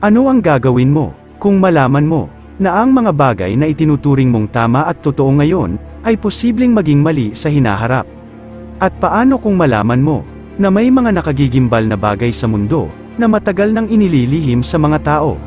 Ano ang gagawin mo kung malaman mo na ang mga bagay na itinuturing mong tama at totoo ngayon ay posibleng maging mali sa hinaharap? At paano kung malaman mo na may mga nakagigimbal na bagay sa mundo na matagal nang inililihim sa mga tao?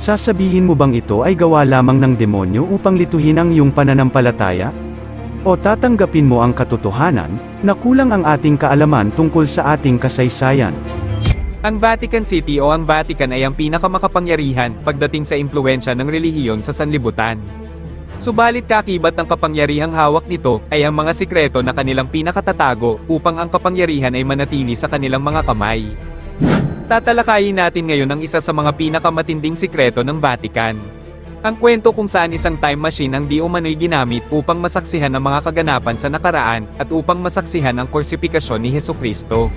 Sasabihin mo bang ito ay gawa lamang ng demonyo upang lituhin ang iyong pananampalataya? O tatanggapin mo ang katotohanan na kulang ang ating kaalaman tungkol sa ating kasaysayan? Ang Vatican City o ang Vatican ay ang pinakamakapangyarihan pagdating sa impluwensya ng relihiyon sa sanlibutan. Subalit kakibat ng kapangyarihang hawak nito ay ang mga sikreto na kanilang pinakatatago upang ang kapangyarihan ay manatili sa kanilang mga kamay. Tatalakayin natin ngayon ang isa sa mga pinakamatinding sikreto ng Vatican. Ang kwento kung saan isang time machine ang di umano'y ginamit upang masaksihan ang mga kaganapan sa nakaraan at upang masaksihan ang korsipikasyon ni Hesukristo.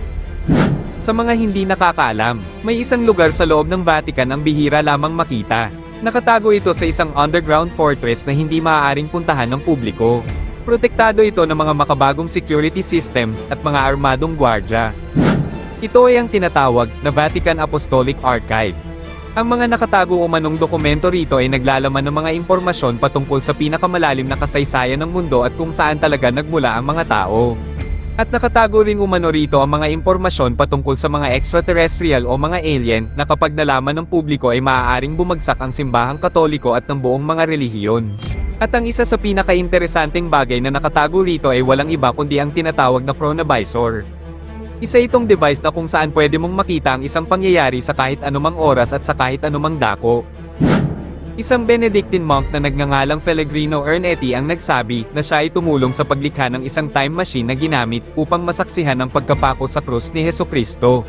Sa mga hindi nakakaalam, may isang lugar sa loob ng Vatican ang bihira lamang makita. Nakatago ito sa isang underground fortress na hindi maaaring puntahan ng publiko. Protektado ito ng mga makabagong security systems at mga armadong gwardya. Ito ay ang tinatawag na Vatican Apostolic Archive. Ang mga nakatago umanong dokumento rito ay naglalaman ng mga impormasyon patungkol sa pinakamalalim na kasaysayan ng mundo at kung saan talaga nagmula ang mga tao. At nakatago ring umano rito ang mga impormasyon patungkol sa mga extraterrestrial o mga alien na kapag nalaman ng publiko ay maaaring bumagsak ang simbahang katoliko at ng buong mga relihiyon. At ang isa sa pinaka-interesanteng bagay na nakatago rito ay walang iba kundi ang tinatawag na chronovisor. Isa itong device na kung saan pwede mong makita ang isang pangyayari sa kahit anumang oras at sa kahit anumang dako. Isang Benedictine monk na nagngangalang Pellegrino Ernetti ang nagsabi na siya ay tumulong sa paglikha ng isang time machine na ginamit upang masaksihan ang pagkapako sa krus ni Hesukristo.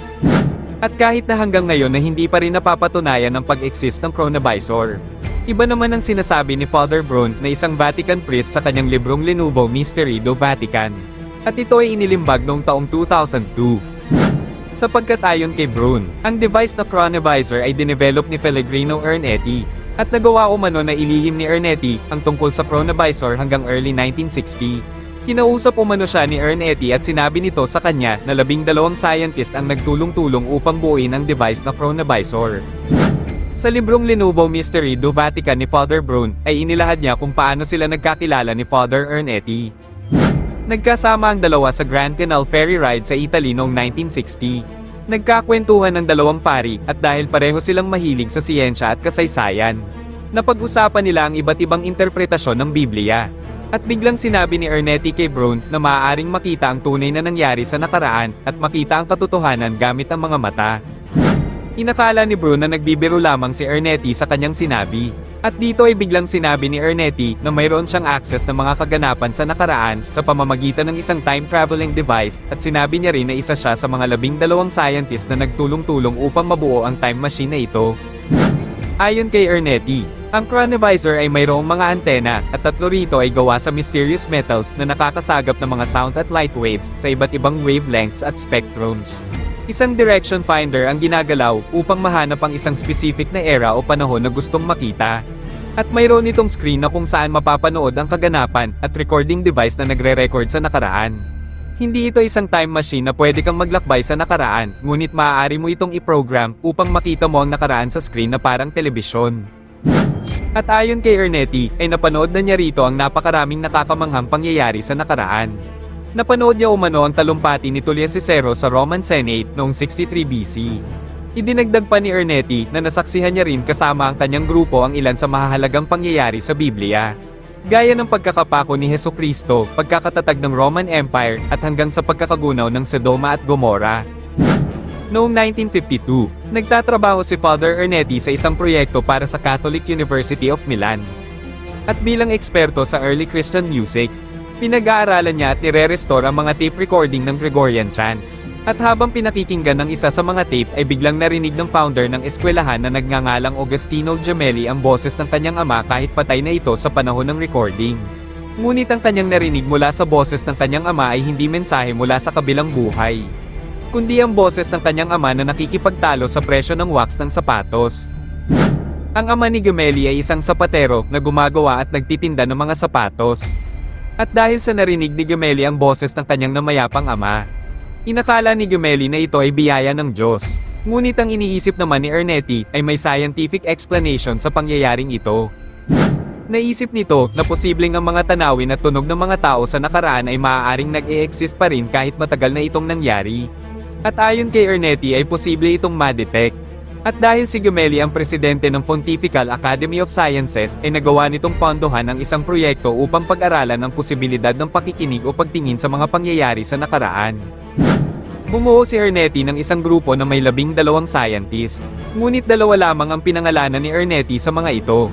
At kahit na hanggang ngayon na hindi pa rin napapatunayan ang pag-exist ng chronovisor. Iba naman ang sinasabi ni Father Brun na isang Vatican priest sa kanyang librong Linuvo Mysteri do Vatican. At ito ay inilimbag noong taong 2002. Sapagkat ayon kay Brun, ang device na chronovisor ay dinevelop ni Pellegrino Ernetti. At nagawa umano na ilihim ni Ernetti ang tungkol sa chronovisor hanggang early 1960. Kinausap umano siya ni Ernetti at sinabi nito sa kanya na 12 scientist ang nagtulong-tulong upang buuin ang device na chronovisor. Sa librong Linuvo Mysteri do Vatican ni Father Brun ay inilahad niya kung paano sila nagkakilala ni Father Ernetti. Nagkasama ang dalawa sa Grand Canal Ferry Ride sa Italy noong 1960. Nagkakwentuhan ng dalawang pari at dahil pareho silang mahilig sa siyensya at kasaysayan. Napag-usapan nila ang iba't ibang interpretasyon ng Biblia. At biglang sinabi ni Ernetti kay Brun na maaaring makita ang tunay na nangyari sa nakaraan at makita ang katotohanan gamit ang mga mata. Inakala ni Brun na nagbibiro lamang si Ernetti sa kanyang sinabi. At dito ay biglang sinabi ni Ernetti na mayroon siyang access ng mga kaganapan sa nakaraan sa pamamagitan ng isang time-traveling device at sinabi niya rin na isa siya sa mga 12 scientist na nagtulong-tulong upang mabuo ang time machine na ito. Ayon kay Ernetti, ang chronovisor ay mayroong mga antena at 3 rito ay gawa sa mysterious metals na nakakasagap ng mga sounds at light waves sa iba't ibang wavelengths at spectrums. Isang direction finder ang ginagalaw upang mahanap ang isang specific na era o panahon na gustong makita. At mayroon itong screen na kung saan mapapanood ang kaganapan at recording device na nagre-record sa nakaraan. Hindi ito isang time machine na pwede kang maglakbay sa nakaraan, ngunit maaari mo itong i-program upang makita mo ang nakaraan sa screen na parang telebisyon. At ayon kay Ernetti, ay napanood na niya rito ang napakaraming nakakamanghang pangyayari sa nakaraan. Napanood niya umano ang talumpati ni Tullius Cicero sa Roman Senate noong 63 BC. Idinagdag pa ni Ernetti na nasaksihan niya rin kasama ang kanyang grupo ang ilan sa mahahalagang pangyayari sa Biblia. Gaya ng pagkakapako ni Hesukristo, pagkakatatag ng Roman Empire, at hanggang sa pagkakagunaw ng Sodoma at Gomorrah. Noong 1952, nagtatrabaho si Father Ernetti sa isang proyekto para sa Catholic University of Milan. At bilang eksperto sa early Christian music, pinag-aaralan niya at nire-restore ang mga tape recording ng Gregorian chants. At habang pinakikinggan ng isa sa mga tape ay biglang narinig ng founder ng eskwelahan na nagngangalang Agostino Gemelli ang boses ng kanyang ama kahit patay na ito sa panahon ng recording. Ngunit ang kanyang narinig mula sa boses ng kanyang ama ay hindi mensahe mula sa kabilang buhay, kundi ang boses ng kanyang ama na nakikipagtalo sa presyo ng wax ng sapatos. Ang ama ni Gemelli ay isang sapatero na gumagawa at nagtitinda ng mga sapatos. At dahil sa narinig ni Gemelli ang boses ng kanyang namayapang ama, inakala ni Gemelli na ito ay biyaya ng Diyos. Ngunit ang iniisip naman ni Ernetti ay may scientific explanation sa pangyayaring ito. Naisip nito na posibleng ang mga tanawin at tunog ng mga tao sa nakaraan ay maaaring nag-e-exist pa rin kahit matagal na itong nangyari. At ayon kay Ernetti ay posible itong ma-detect. At dahil si Gemelli ang presidente ng Pontifical Academy of Sciences ay nagawa nitong pondohan ang isang proyekto upang pag-aralan ang posibilidad ng pakikinig o pagtingin sa mga pangyayari sa nakaraan. Bumuo si Ernetti ng isang grupo na may 12 scientist, ngunit 2 lamang ang pinangalanan ni Ernetti sa mga ito.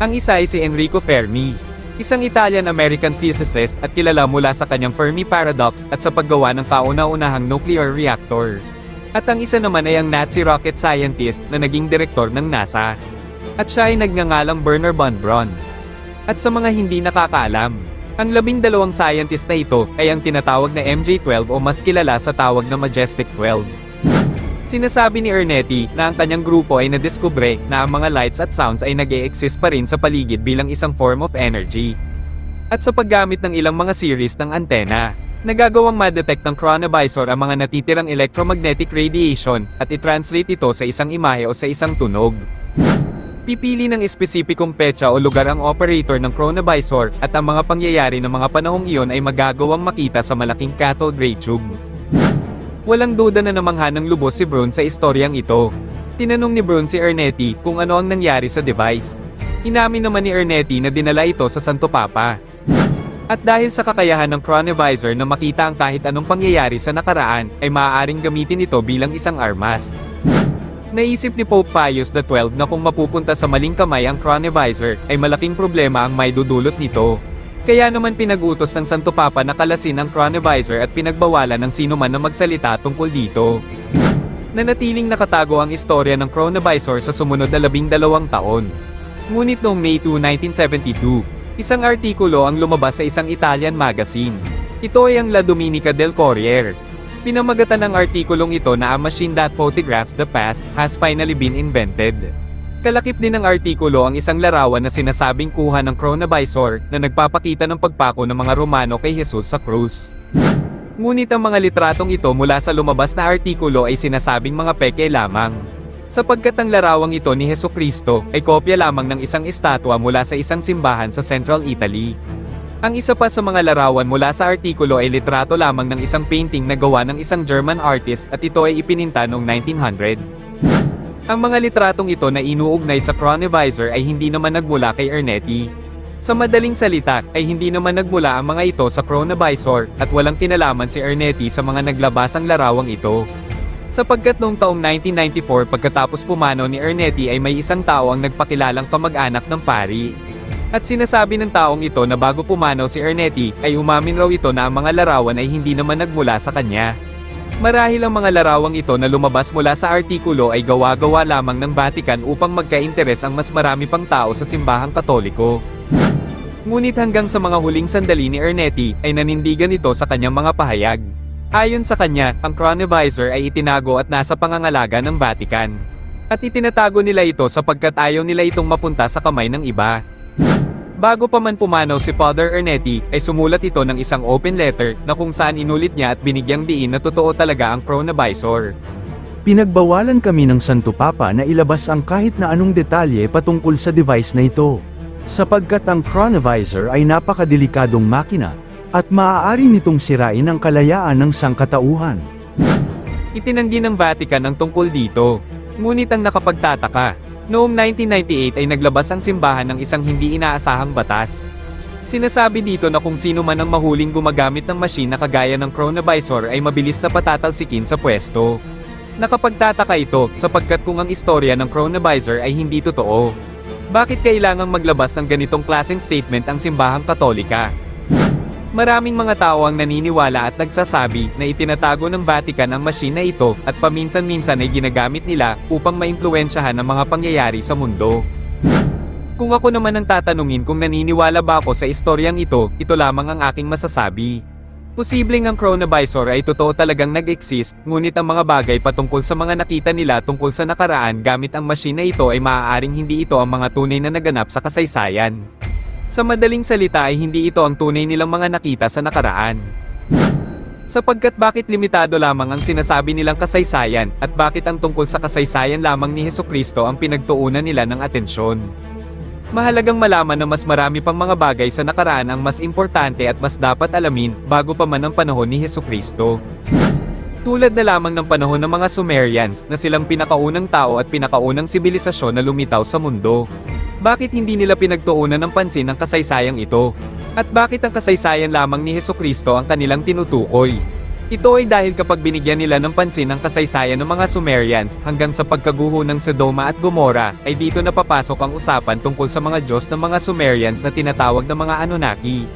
Ang isa ay si Enrico Fermi, isang Italian-American physicist at kilala mula sa kanyang Fermi Paradox at sa paggawa ng kauna-unahang nuclear reactor. At ang isa naman ay ang Nazi rocket scientist na naging direktor ng NASA. At siya ay nagngangalang Wernher von Braun. At sa mga hindi nakakaalam, ang 12 scientist na ito ay ang tinatawag na MJ-12 o mas kilala sa tawag na Majestic 12. Sinasabi ni Ernetti na ang kanyang grupo ay nadiskubre na ang mga lights at sounds ay nag-e-exist pa rin sa paligid bilang isang form of energy. At sa paggamit ng ilang mga series ng antena, nagagawang ma-detect ng chronovisor ang mga natitirang electromagnetic radiation at i-translate ito sa isang imahe o sa isang tunog. Pipili ng espesipikong petsa o lugar ang operator ng chronovisor at ang mga pangyayari ng mga panahong iyon ay magagawang makita sa malaking cathode ray tube. Walang duda na namangha ng lubos si Braun sa istoryang ito. Tinanong ni Braun si Ernetti kung ano ang nangyari sa device. Inamin naman ni Ernetti na dinala ito sa Santo Papa. At dahil sa kakayahan ng chronovisor na makita ang kahit anong pangyayari sa nakaraan, ay maaaring gamitin ito bilang isang armas. Naisip ni Pope Pius XII na kung mapupunta sa maling kamay ang chronovisor, ay malaking problema ang may dudulot nito. Kaya naman pinag-utos ng Santo Papa na kalasin ang chronovisor at pinagbawalan ng sino man na magsalita tungkol dito. Nanatiling nakatago ang istorya ng chronovisor sa sumunod na 12 taon. Ngunit noong May 2, 1972, isang artikulo ang lumabas sa isang Italian magazine. Ito ay ang La Domenica del Corriere. Pinamagatan ng artikulong ito na a machine that photographs the past has finally been invented. Kalakip din ng artikulo ang isang larawan na sinasabing kuha ng chronovisor na nagpapakita ng pagpako ng mga Romano kay Jesus sa krus. Ngunit ang mga litratong ito mula sa lumabas na artikulo ay sinasabing mga peke lamang. Sapagkat ang larawang ito ni Hesukristo ay kopya lamang ng isang estatwa mula sa isang simbahan sa Central Italy. Ang isa pa sa mga larawan mula sa artikulo ay litrato lamang ng isang painting na gawa ng isang German artist at ito ay ipininta noong 1900. Ang mga litratong ito na inuugnay sa chronovisor ay hindi naman nagmula kay Ernetti. Sa madaling salita, ay hindi naman nagmula ang mga ito sa chronovisor at walang kinalaman si Ernetti sa mga naglabasang larawang ito. Sapagkat noong taong 1994 pagkatapos pumanaw ni Ernetti ay may isang tao ang nagpakilalang kamag-anak ng pari. At sinasabi ng taong ito na bago pumanaw si Ernetti, ay umamin raw ito na ang mga larawan ay hindi naman nagmula sa kanya. Marahil ang mga larawang ito na lumabas mula sa artikulo ay gawa-gawa lamang ng Vatican upang magka-interes ang mas marami pang tao sa simbahang Katoliko. Ngunit hanggang sa mga huling sandali ni Ernetti, ay nanindigan ito sa kanyang mga pahayag. Ayon sa kanya, ang chronovisor ay itinago at nasa pangangalaga ng Vatican. At itinatago nila ito sapagkat ayaw nila itong mapunta sa kamay ng iba. Bago pa man pumanaw si Father Ernetti, ay sumulat ito ng isang open letter na kung saan inulit niya at binigyang diin na totoo talaga ang chronovisor. Pinagbawalan kami ng Santo Papa na ilabas ang kahit na anong detalye patungkol sa device na ito. Sapagkat ang chronovisor ay napakadelikadong makina, at maaari nitong sirain ang kalayaan ng sangkatauhan. Itinanggi ng Vatican ang tungkol dito. Ngunit ang nakapagtataka, noong 1998 ay naglabas ang simbahan ng isang hindi inaasahang batas. Sinasabi dito na kung sino man ang mahuling gumagamit ng machine na kagaya ng chronovisor ay mabilis na patatalsikin sa pwesto. Nakapagtataka ito, sapagkat kung ang istorya ng chronovisor ay hindi totoo, bakit kailangang maglabas ng ganitong klaseng statement ang simbahang Katolika? Maraming mga tao ang naniniwala at nagsasabi na itinatago ng Vatican ang machine na ito at paminsan-minsan ay ginagamit nila upang maimpluwensyahan ang mga pangyayari sa mundo. Kung ako naman ang tatanungin kung naniniwala ba ako sa istoryang ito lamang ang aking masasabi. Posibleng ang chronovisor ay totoo talagang nag-exist, ngunit ang mga bagay patungkol sa mga nakita nila tungkol sa nakaraan gamit ang machine na ito ay maaaring hindi ito ang mga tunay na naganap sa kasaysayan. Sa madaling salita ay hindi ito ang tunay nilang mga nakita sa nakaraan. Sapagkat bakit limitado lamang ang sinasabi nilang kasaysayan, at bakit ang tungkol sa kasaysayan lamang ni Hesukristo ang pinagtuunan nila ng atensyon? Mahalagang malaman na mas marami pang mga bagay sa nakaraan ang mas importante at mas dapat alamin, bago pa man ang panahon ni Hesukristo. Tulad na lamang ng panahon ng mga Sumerians, na silang pinakaunang tao at pinakaunang sibilisasyon na lumitaw sa mundo. Bakit hindi nila pinagtuunan ng pansin ang kasaysayang ito? At bakit ang kasaysayan lamang ni Hesukristo ang kanilang tinutukoy? Ito ay dahil kapag binigyan nila ng pansin ang kasaysayan ng mga Sumerians, hanggang sa pagkaguho ng Sodoma at Gomora, ay dito napapasok ang usapan tungkol sa mga Diyos ng mga Sumerians na tinatawag na mga Anunnaki.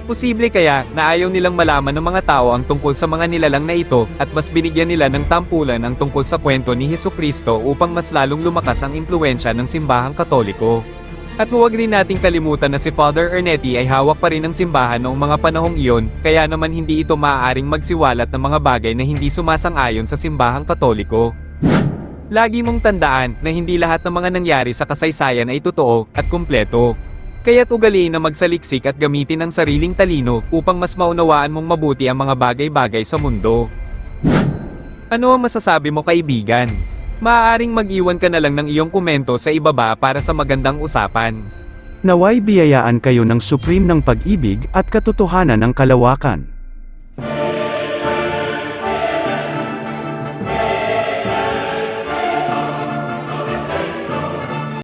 Posible kaya, na ayaw nilang malaman ng mga tao ang tungkol sa mga nilalang na ito, at mas binigyan nila ng tampulan ang tungkol sa kwento ni Hesukristo upang mas lalong lumakas ang impluwensya ng simbahang Katoliko. At huwag rin nating kalimutan na si Father Ernetti ay hawak pa rin ng simbahan noong mga panahong iyon, kaya naman hindi ito maaaring magsiwalat ng mga bagay na hindi sumasang-ayon sa simbahang Katoliko. Lagi mong tandaan na hindi lahat ng mga nangyari sa kasaysayan ay totoo at kumpleto. Kaya't ugaliin na magsaliksik at gamitin ang sariling talino upang mas maunawaan mong mabuti ang mga bagay-bagay sa mundo. Ano ang masasabi mo, kaibigan? Maaaring mag-iwan ka na lang ng iyong komento sa ibaba para sa magandang usapan. Naway biyayaan kayo ng supreme ng pag-ibig at katotohanan ng kalawakan.